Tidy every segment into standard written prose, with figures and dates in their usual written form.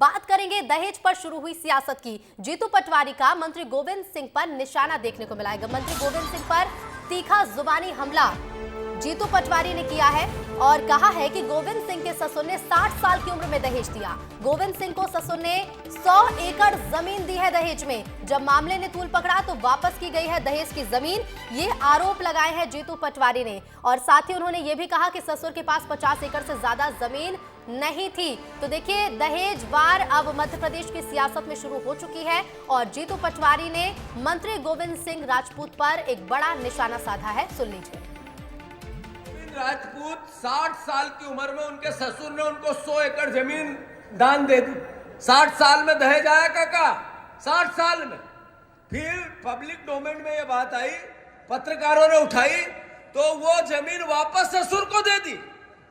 बात करेंगे दहेज पर शुरू हुई सियासत की। जीतू पटवारी का मंत्री गोविंद सिंह पर निशाना देखने को मिला है। मंत्री गोविंद सिंह पर तीखा जुबानी हमला जीतू पटवारी ने किया है और कहा है कि गोविंद सिंह के ससुर ने 60 साल की उम्र में दहेज दिया। गोविंद सिंह को ससुर ने 100 एकड़ जमीन दी है दहेज में। जब मामले ने तूल पकड़ा तो वापस की गई है दहेज की जमीन। ये आरोप लगाए हैं जीतू पटवारी ने और साथ ही उन्होंने ये भी कहा कि ससुर के पास 50 एकड़ से ज्यादा जमीन नहीं थी। तो देखिए, दहेज वार अब मध्य प्रदेश की सियासत में शुरू हो चुकी है और जीतू पटवारी ने मंत्री गोविंद सिंह राजपूत पर एक बड़ा निशाना साधा है। सुन लीजिए। राजपूत 60 साल की उम्र में उनके ससुर ने उनको 100 एकड़ जमीन दान दे दी। 60 साल में दहेज आया काका, 60 साल में। फिर पब्लिक डोमेन में ये बात आई, पत्रकारों ने उठाई तो वो जमीन वापस ससुर को दे दी।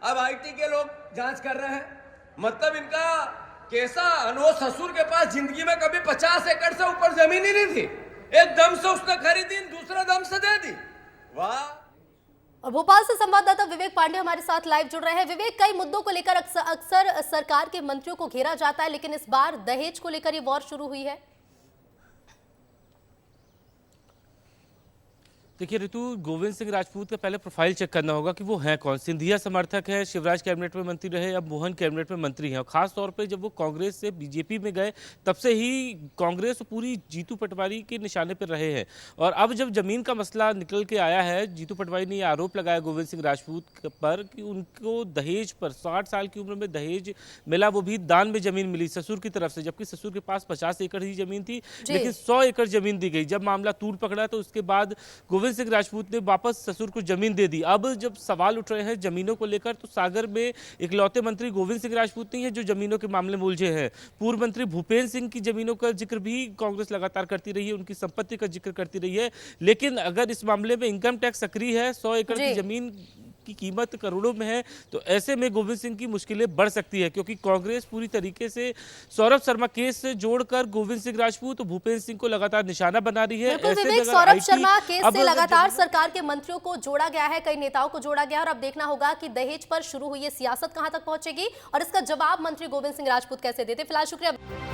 अब आईटी के लोग जांच कर रहे हैं। मतलब इनका कैसा अनोख, ससुर के पास जिंदगी में कभी 50 एकड़ से ऊपर जमीन ही नहीं थी। एक दम से उसने खरीदी, दूसरे दम से दे दी। वाह। और भोपाल से संवाददाता विवेक पांडे हमारे साथ लाइव जुड़ रहे हैं। विवेक, कई मुद्दों को लेकर अक्सर सरकार के मंत्रियों को घेरा जाता है, लेकिन इस बार दहेज को लेकर ये वॉर शुरू हुई है। देखिए ऋतु, गोविंद सिंह राजपूत का पहले प्रोफाइल चेक करना होगा कि वो हैं कौन। सिंधिया समर्थक है, शिवराज कैबिनेट में मंत्री रहे, अब मोहन कैबिनेट में मंत्री हैं। और खास तौर पे जब वो कांग्रेस से बीजेपी में गए तब से ही कांग्रेस पूरी जीतू पटवारी के निशाने पर रहे हैं। और अब जब जमीन का मसला निकल के आया है, जीतू पटवारी ने ये आरोप लगाया गोविंद सिंह राजपूत पर कि उनको दहेज पर 60 साल की उम्र में दहेज मिला, वो भी दान में जमीन मिली ससुर की तरफ से, जबकि ससुर के पास 50 एकड़ ही जमीन थी, लेकिन 100 एकड़ जमीन दी गई। जब मामला तूल पकड़ा तो उसके बाद गोविंद सिंह राजपूत ने वापस ससुर को जमीन दे दी। अब जब सवाल उठ रहे हैं जमीनों को लेकर, तो सागर में इकलौते मंत्री गोविंद सिंह राजपूत नहीं है जो जमीनों के मामले में उलझे हैं। पूर्व मंत्री भूपेंद्र सिंह की जमीनों का जिक्र भी कांग्रेस लगातार करती रही है, उनकी संपत्ति का जिक्र करती रही है। लेकिन अगर इस मामले में इनकम टैक्स सक्रिय है, 100 एकड़ की जमीन की कीमत करोड़ों में है, तो ऐसे में गोविंद सिंह की मुश्किलें बढ़ सकती है, क्योंकि कांग्रेस पूरी तरीके से सौरभ शर्मा केस से जोड़कर गोविंद सिंह राजपूत और भूपेंद्र सिंह को लगातार निशाना बना रही है। सौरभ शर्मा केस से लगातार सरकार के मंत्रियों को जोड़ा गया है, कई नेताओं को जोड़ा गया है और अब देखना होगा कि दहेज पर शुरू हुई ये सियासत कहां तक पहुंचेगी और इसका जवाब मंत्री गोविंद सिंह राजपूत कैसे देते। फिलहाल शुक्रिया।